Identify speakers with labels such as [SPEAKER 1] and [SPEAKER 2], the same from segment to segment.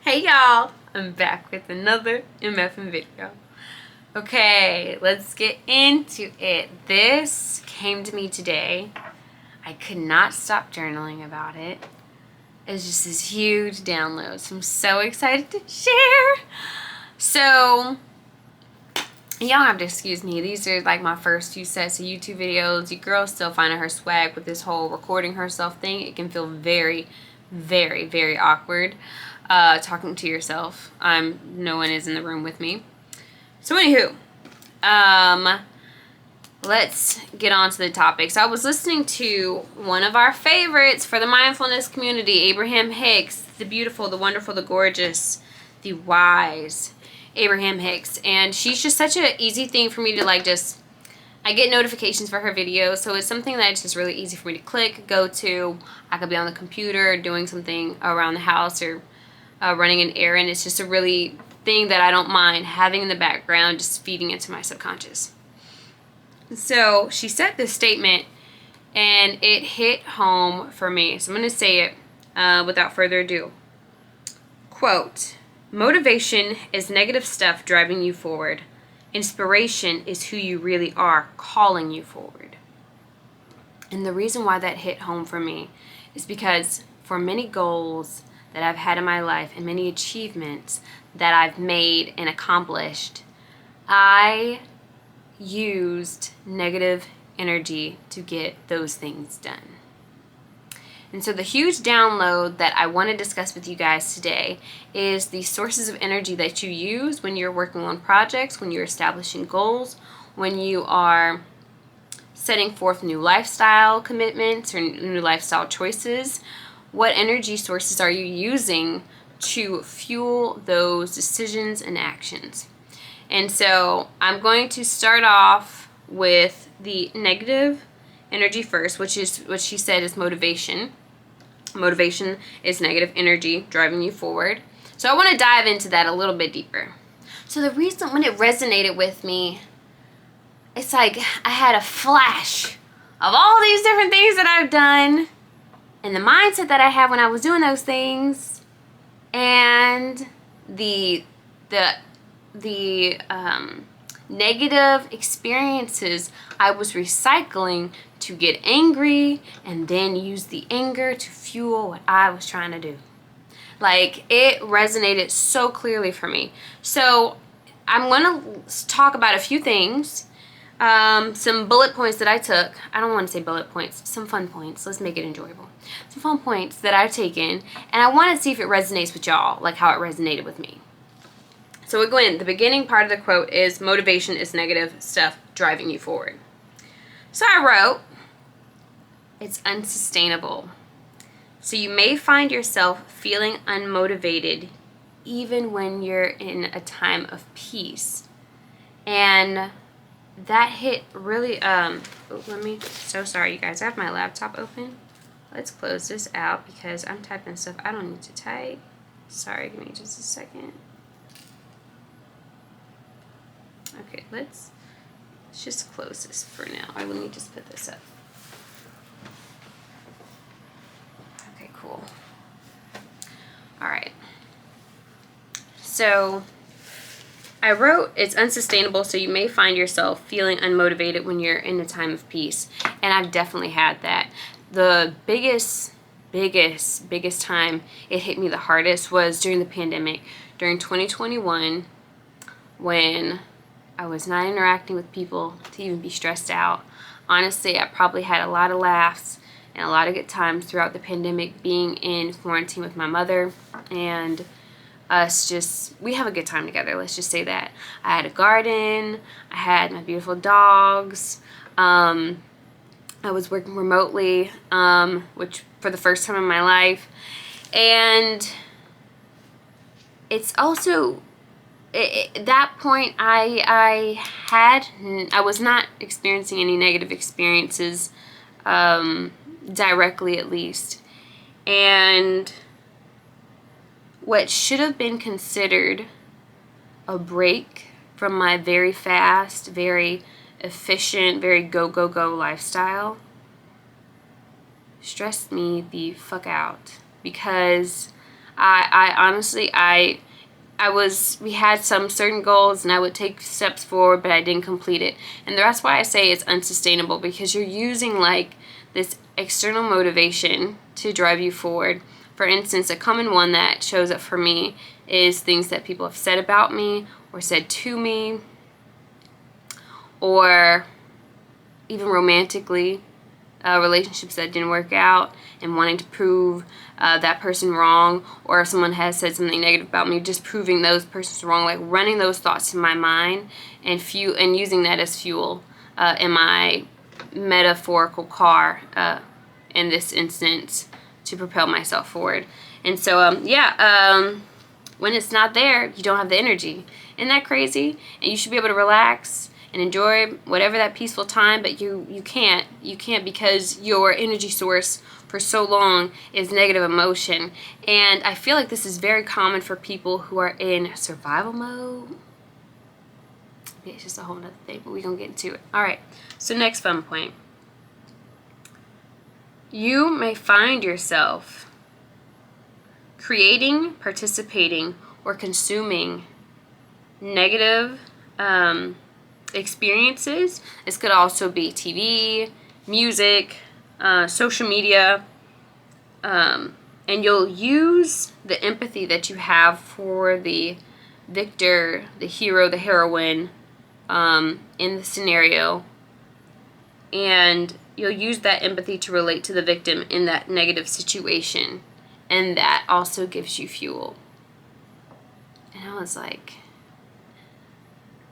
[SPEAKER 1] Hey y'all, I'm back with another MFM video. Okay, let's get into it. This came to me today. I could not stop journaling about it. It's just this huge download, so I'm so excited to share. So, y'all have to excuse me. These are like my first few sets of YouTube videos. Your girl's still finding her swag with this whole recording herself thing. It can feel very, very, very awkward talking to yourself. No one is in the room with me. So anywho, let's get on to the topic. So I was listening to one of our favorites for the mindfulness community, Abraham Hicks, the beautiful, the wonderful, the gorgeous, the wise Abraham Hicks. And she's just such an easy thing for me to I get notifications for her videos, so it's something that's just really easy for me to click, go to. I could be on the computer doing something around the house or running an errand. It's just a really thing that I don't mind having in the background, just feeding into my subconscious. So she said this statement, and it hit home for me. So I'm going to say it without further ado. Quote, "Motivation is negative stuff driving you forward. Inspiration is who you really are calling you forward." And the reason why that hit home for me is because for many goals that I've had in my life and many achievements that I've made and accomplished, I used negative energy to get those things done. And so the huge download that I want to discuss with you guys today is the sources of energy that you use when you're working on projects, when you're establishing goals, when you are setting forth new lifestyle commitments or new lifestyle choices. What energy sources are you using to fuel those decisions and actions? And so I'm going to start off with the negative energy first, which is what she said is motivation. Motivation is negative energy driving you forward. So I want to dive into that a little bit deeper. So the reason when it resonated with me, it's like I had a flash of all these different things that I've done and the mindset that I had when I was doing those things, and the negative experiences I was recycling to get angry and then use the anger to fuel what I was trying to do. Like, it resonated so clearly for me. So I'm going to talk about a few things, some bullet points that I took. I don't want to say bullet points, some fun points. Let's make it enjoyable. Some fun points that I've taken, and I want to see if it resonates with y'all, like how it resonated with me. So again, the beginning part of the quote is motivation is negative stuff driving you forward. So I wrote, it's unsustainable. So you may find yourself feeling unmotivated even when you're in a time of peace. And that hit really, so sorry you guys, I have my laptop open. Let's close this out because I'm typing stuff I don't need to type. Sorry, give me just a second. Okay, let's just close this for now. Or let me just put this up. Okay, cool. All right. So I wrote, it's unsustainable, so you may find yourself feeling unmotivated when you're in a time of peace. And I've definitely had that. The biggest time it hit me the hardest was during the pandemic, during 2021, when I was not interacting with people to even be stressed out. Honestly, I probably had a lot of laughs and a lot of good times throughout the pandemic, being in quarantine with my mother, and we have a good time together, let's just say that. I had a garden, I had my beautiful dogs, I was working remotely, which for the first time in my life, and it's also, at that point, I was not experiencing any negative experiences, directly at least, and what should have been considered a break from my very fast, very efficient, very go lifestyle stressed me the fuck out, because I honestly, we had some certain goals and I would take steps forward, but I didn't complete it. And that's why I say it's unsustainable, because you're using like this external motivation to drive you forward. For instance, a common one that shows up for me is things that people have said about me or said to me, or even romantically, relationships that didn't work out and wanting to prove that person wrong, or if someone has said something negative about me, just proving those persons wrong, like running those thoughts in my mind and using that as fuel in my metaphorical car in this instance to propel myself forward. And so when it's not there, you don't have the energy. Isn't that crazy? And you should be able to relax and enjoy whatever that peaceful time, but you can't because your energy source for so long is negative emotion. And I feel like this is very common for people who are in survival mode. It's just a whole nother thing, but we're gonna get into it. All right, so next fun point. You may find yourself creating, participating, or consuming negative experiences. This could also be TV, music, social media, and you'll use the empathy that you have for the victor, the hero, the heroine in the scenario, and you'll use that empathy to relate to the victim in that negative situation, and that also gives you fuel. And I was like,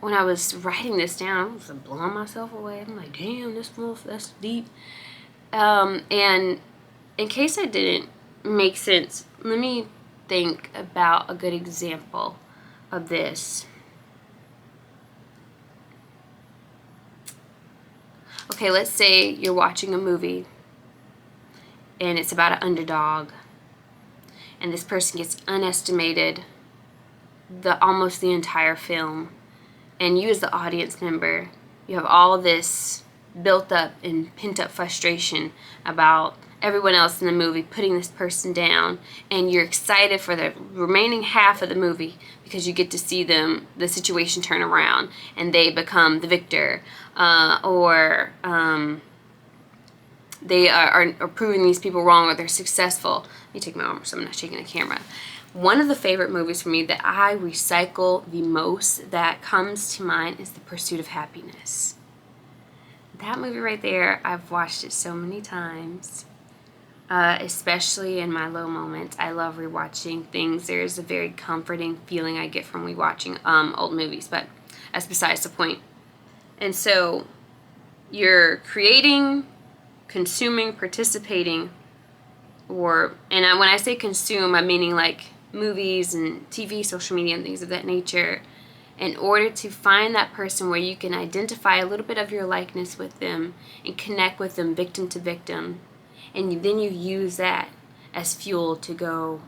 [SPEAKER 1] when I was writing this down, I was blowing myself away. I'm like, damn, that's deep. And in case I didn't make sense, let me think about a good example of this. Okay, let's say you're watching a movie and it's about an underdog, and this person gets unestimated almost the entire film. And you as the audience member, you have all this built up and pent up frustration about everyone else in the movie putting this person down, and you're excited for the remaining half of the movie because you get to see the situation turn around and they become the victor, or they are proving these people wrong, or they're successful. Let me take my arm so I'm not shaking the camera. One of the favorite movies for me that I recycle the most that comes to mind is The Pursuit of Happiness. That movie right there, I've watched it so many times, especially in my low moments. I love rewatching things. There's a very comforting feeling I get from rewatching old movies, but that's besides the point. And so you're creating, consuming, participating, when I say consume, I'm meaning like movies and TV, social media, and things of that nature, in order to find that person where you can identify a little bit of your likeness with them and connect with them then to victim. And then you use that as fuel to go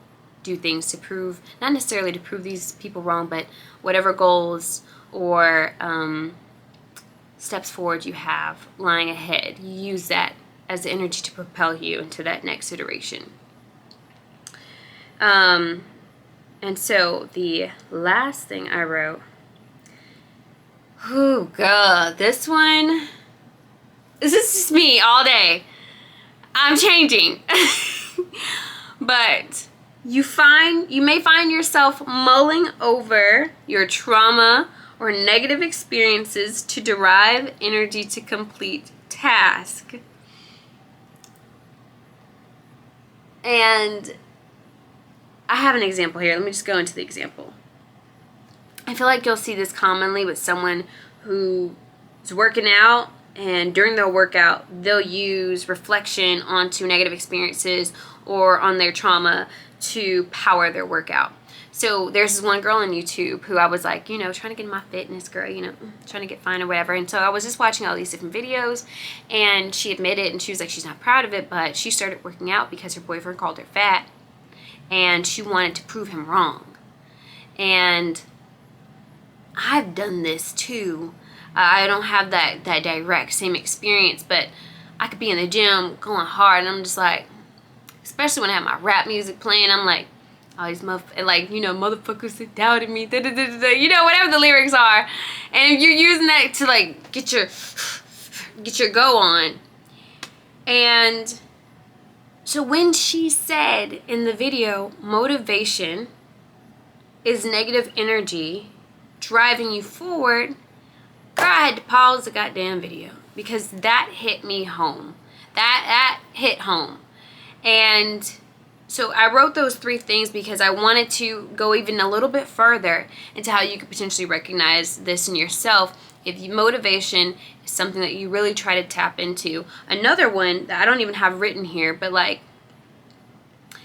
[SPEAKER 1] do things to prove, not necessarily to prove these people wrong, but whatever goals or steps forward you have lying ahead. You use that as the energy to propel you into that next iteration. And so the last thing I wrote, oh god, this is just me all day. I'm changing. But you may find yourself mulling over your trauma or negative experiences to derive energy to complete task. And I have an example here. Let me just go into the example. I feel like you'll see this commonly with someone who is working out, and during their workout, they'll use reflection onto negative experiences or on their trauma to power their workout. So there's this one girl on YouTube who I was like, trying to get in my fitness, girl, trying to get fine or whatever. And so I was just watching all these different videos, and she admitted, and she was like, she's not proud of it, but she started working out because her boyfriend called her fat, and she wanted to prove him wrong. And I've done this too. I don't have that direct same experience, but I could be in the gym going hard, and I'm just like, especially when I have my rap music playing, I'm like, all these motherfuckers doubted me, da, da, da, da, da, whatever the lyrics are, and you're using that to like get your go on. And so when she said in the video, motivation is negative energy driving you forward, girl, I had to pause the goddamn video because that hit me home. That hit home. And so I wrote those 3 things because I wanted to go even a little bit further into how you could potentially recognize this in yourself if motivation is something that you really try to tap into. Another one that I don't even have written here, but like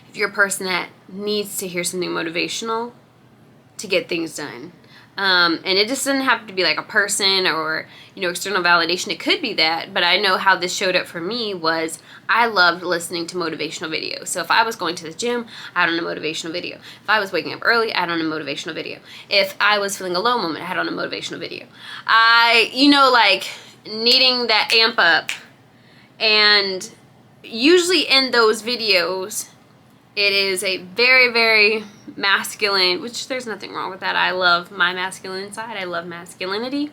[SPEAKER 1] if you're a person that needs to hear something motivational to get things done. And it just doesn't have to be like a person or, external validation. It could be that, but I know how this showed up for me was I loved listening to motivational videos. So if I was going to the gym, I had on a motivational video. If I was waking up early, I had on a motivational video. If I was feeling a low moment, I had on a motivational video. Like needing that amp up. And usually in those videos, it is a very, very masculine, which there's nothing wrong with that. I love my masculine side. I love masculinity.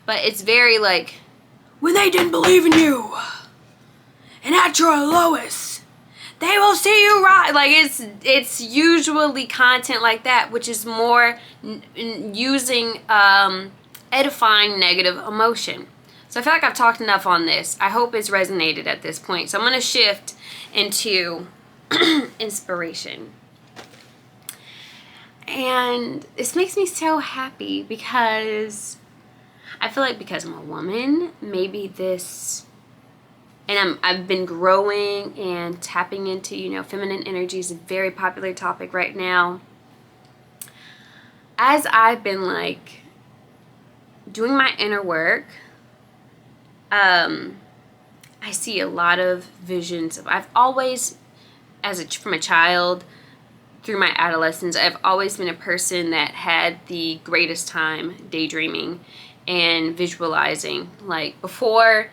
[SPEAKER 1] But it's very like, when they didn't believe in you, and at your lowest, they will see you rise. Like it's usually content like that, which is more using edifying negative emotion. So I feel like I've talked enough on this. I hope it's resonated at this point. So I'm going to shift into inspiration. And this makes me so happy because I feel like because I'm a woman, maybe this, and I've been growing and tapping into, feminine energy is a very popular topic right now. As I've been like doing my inner work, I see a lot of visions of, I've always, from a child through my adolescence, I've always been a person that had the greatest time daydreaming and visualizing. Like before,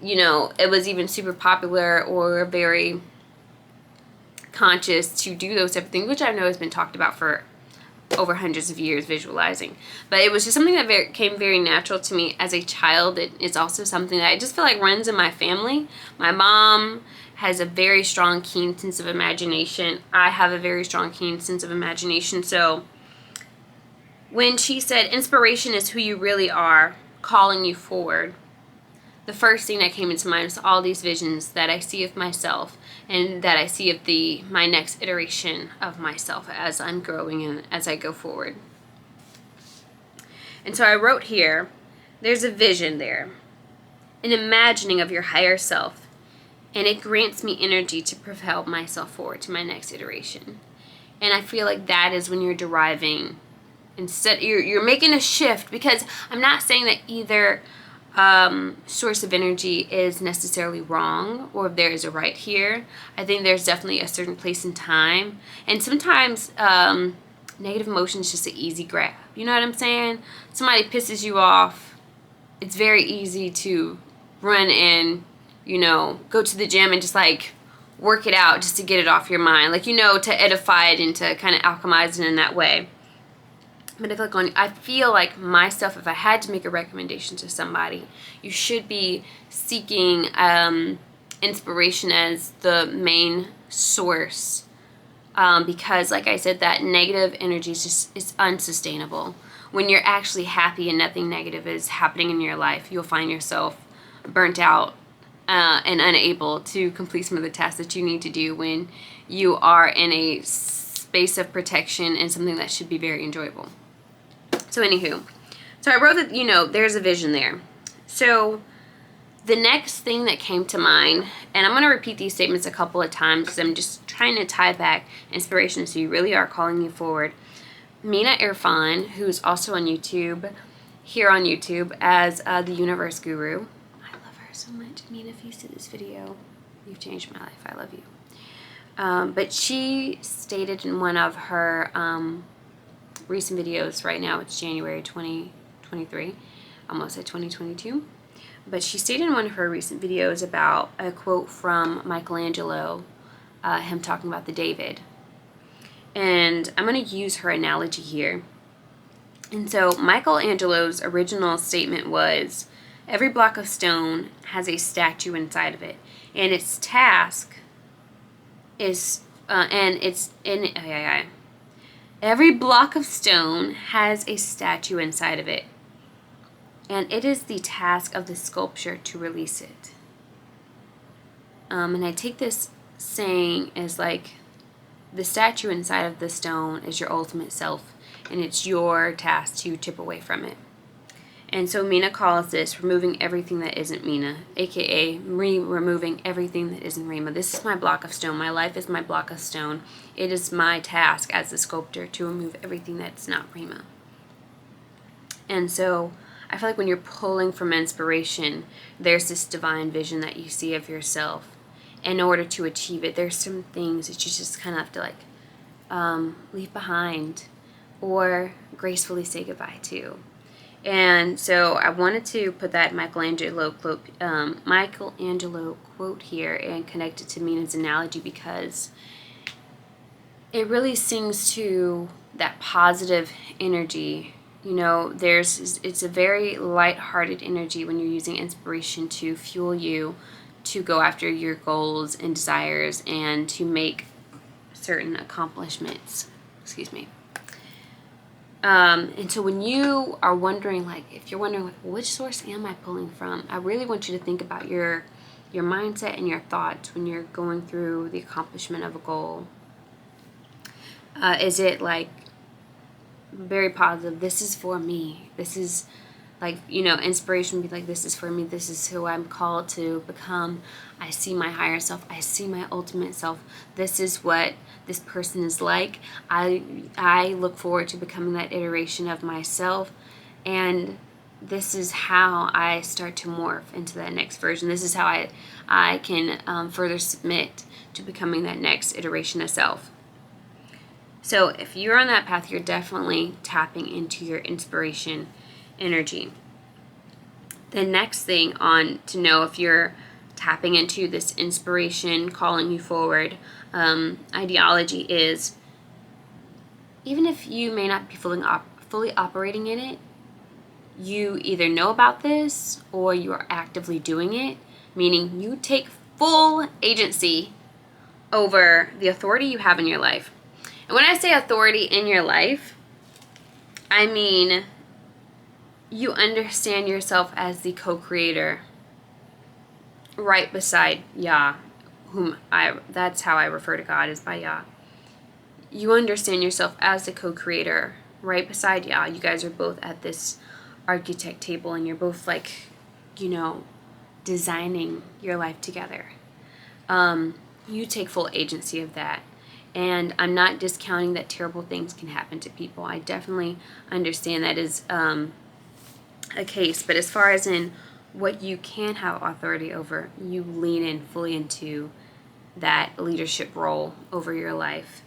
[SPEAKER 1] it was even super popular or very conscious to do those type of things, which I know has been talked about for over hundreds of years, visualizing. But it was just something that came very natural to me as a child. It's also something that I just feel like runs in my family. My mom has a very strong, keen sense of imagination. I have a very strong, keen sense of imagination. So when she said inspiration is who you really are, calling you forward, the first thing that came into mind was all these visions that I see of myself and that I see of my next iteration of myself as I'm growing and as I go forward. And so I wrote here, there's a vision there, an imagining of your higher self, and it grants me energy to propel myself forward to my next iteration. And I feel like that is when you're deriving, instead you're making a shift, because I'm not saying that either source of energy is necessarily wrong or if there is a right here. I think there's definitely a certain place in time, and sometimes negative emotion is just an easy grab. You know what I'm saying? Somebody pisses you off, it's very easy to run and go to the gym and just like work it out just to get it off your mind, like to edify it and to kind of alchemize it in that way. But I feel like myself, if I had to make a recommendation to somebody, you should be seeking inspiration as the main source, because like I said, that negative energy is unsustainable. When you're actually happy and nothing negative is happening in your life, you'll find yourself burnt out and unable to complete some of the tasks that you need to do when you are in a space of protection and something that should be very enjoyable. So anywho, so I wrote that, there's a vision there. So the next thing that came to mind, and I'm going to repeat these statements a couple of times because I'm just trying to tie back inspiration so you really are calling you forward. Mina Irfan, who's also on YouTube, here on YouTube as the Universe Guru. I love her so much. Mina, if you see this video, you've changed my life. I love you. But she stated in one of her recent videos, right now it's January 2023, almost at 2022, but she stated in one of her recent videos about a quote from Michelangelo, him talking about the David, And I'm going to use her analogy here. And so Michelangelo's original statement was, every block of stone has a statue inside of it, and its task is, every block of stone has a statue inside of it, and it is the task of the sculptor to release it. And I take this saying as like, the statue inside of the stone is your ultimate self, and it's your task to chip away from it. And so Mina calls this removing everything that isn't Mina, aka removing everything that isn't Rima. This is my block of stone. My life is my block of stone. It is my task as the sculptor to remove everything that's not Rima. And so I feel like when you're pulling from inspiration, there's this divine vision that you see of yourself. In order to achieve it, there's some things that you just kind of have to like leave behind or gracefully say goodbye to. And so I wanted to put that Michelangelo quote here and connect it to Mina's analogy, because it really sings to that positive energy. You know, it's a very light-hearted energy when you're using inspiration to fuel you to go after your goals and desires and to make certain accomplishments. Excuse me. And so when you are wondering, like, if you're wondering, like, which source am I pulling from? I really want you to think about your mindset and your thoughts when you're going through the accomplishment of a goal. Is it like very positive? This is for me. This is like, you know, inspiration would be like, this is for me. This is who I'm called to become. I see my higher self. I see my ultimate self. This is what this person is like. I look forward to becoming that iteration of myself. And this is how I start to morph into that next version. This is how I can further submit to becoming that next iteration of self. So if you're on that path, you're definitely tapping into your inspiration energy. The next thing on to know if you're tapping into this inspiration calling you forward ideology is, even if you may not be fully operating in it, you either know about this or you are actively doing it, meaning you take full agency over the authority you have in your life. And when I say authority in your life, I mean you understand yourself as the co-creator right beside Yah, that's how I refer to God, is by Yah. You understand yourself as the co-creator right beside Yah. You guys are both at this architect table and you're both like, you know, designing your life together. You take full agency of that. And I'm not discounting that terrible things can happen to people. I definitely understand that is a case, but as far as in what you can have authority over, you lean in fully into that leadership role over your life.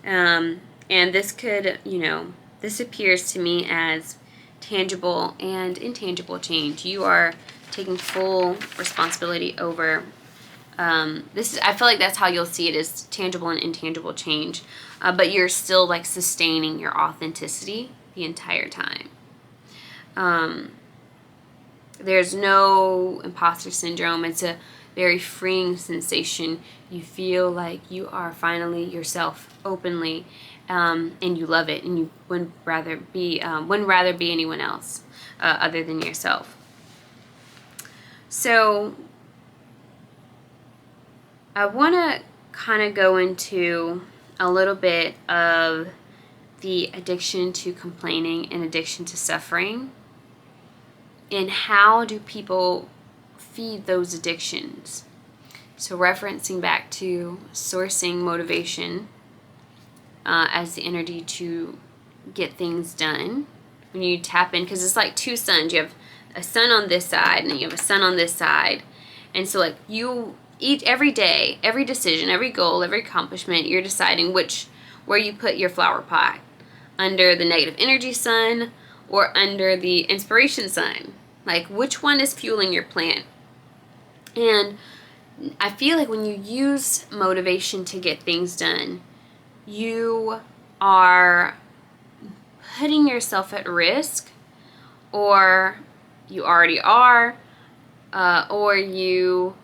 [SPEAKER 1] And this could, you know, this appears to me as tangible and intangible change. You are taking full responsibility over this is, I feel like that's how you'll see it, as tangible and intangible change, but you're still like sustaining your authenticity the entire time. There's no imposter syndrome. It's a very freeing sensation. You feel like you are finally yourself openly, and you love it, and you wouldn't rather be anyone else other than yourself. So I want to kind of go into a little bit of the addiction to complaining and addiction to suffering, and how do people feed those addictions. So referencing back to sourcing motivation as the energy to get things done. When you tap in, because it's like two suns. You have a sun on this side and then you have a sun on this side. And so like every day, every decision, every goal, every accomplishment, you're deciding where you put your flower pot. Under the negative energy sun or under the inspiration sun. Like, which one is fueling your plant? And I feel like when you use motivation to get things done, you are putting yourself at risk, or you already are, or you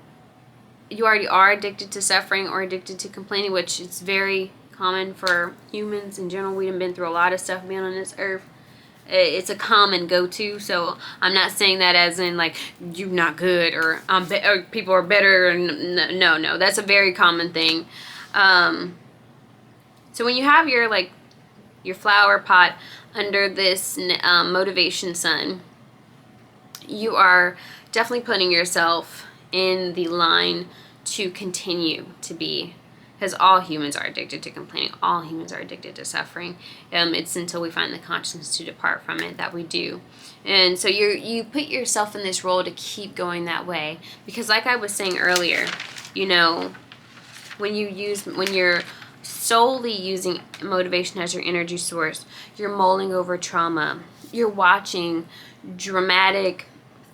[SPEAKER 1] already are addicted to suffering or addicted to complaining, which is very common for humans in general. We've been through a lot of stuff being on this earth. It's a common go-to, so I'm not saying that as in like you're not good or or people are better. No, that's a very common thing. So when you have your flower pot under this motivation sun, you are definitely putting yourself in the line to continue to be, because all humans are addicted to complaining. All humans are addicted to suffering. It's until we find the consciousness to depart from it that we do. And so you put yourself in this role to keep going that way, because like I was saying earlier, you know, when you're solely using motivation as your energy source, you're mulling over trauma. You're watching dramatic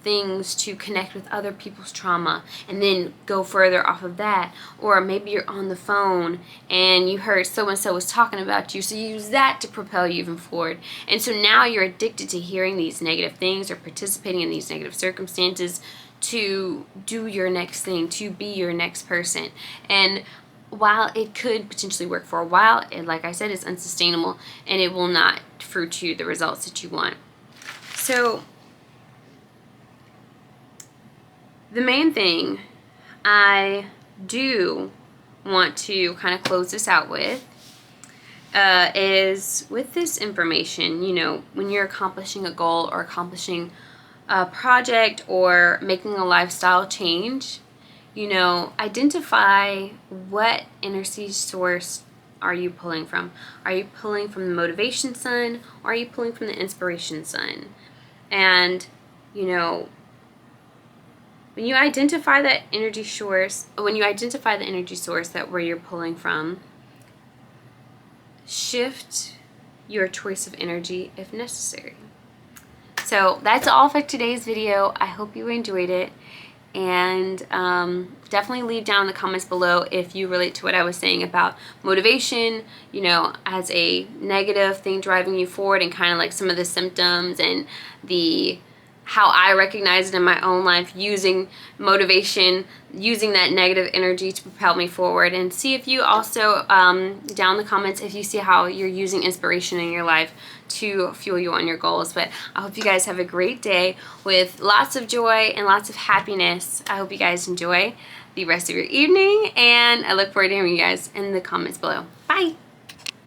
[SPEAKER 1] things to connect with other people's trauma and then go further off of that. Or maybe you're on the phone and you heard so-and-so was talking about you, so you use that to propel you even forward. And so now you're addicted to hearing these negative things or participating in these negative circumstances to do your next thing, to be your next person. And while it could potentially work for a while, and like I said, it's unsustainable and it will not fruit you the results that you want. So the main thing I do want to kind of close this out with is with this information. You know, when you're accomplishing a goal or accomplishing a project or making a lifestyle change, you know, identify what energy source are you pulling from. Are you pulling from the motivation sun, or are you pulling from the inspiration sun? And, you know, when you identify that energy source, that where you're pulling from, shift your choice of energy if necessary. So that's all for today's video. I hope you enjoyed it. And definitely leave down in the comments below if you relate to what I was saying about motivation, you know, as a negative thing driving you forward, and kind of like some of the symptoms and how I recognize it in my own life, using motivation, using that negative energy to propel me forward. And see if you also, down in the comments, if you see how you're using inspiration in your life to fuel you on your goals. But I hope you guys have a great day with lots of joy and lots of happiness. I hope you guys enjoy the rest of your evening, and I look forward to hearing you guys in the comments below. Bye!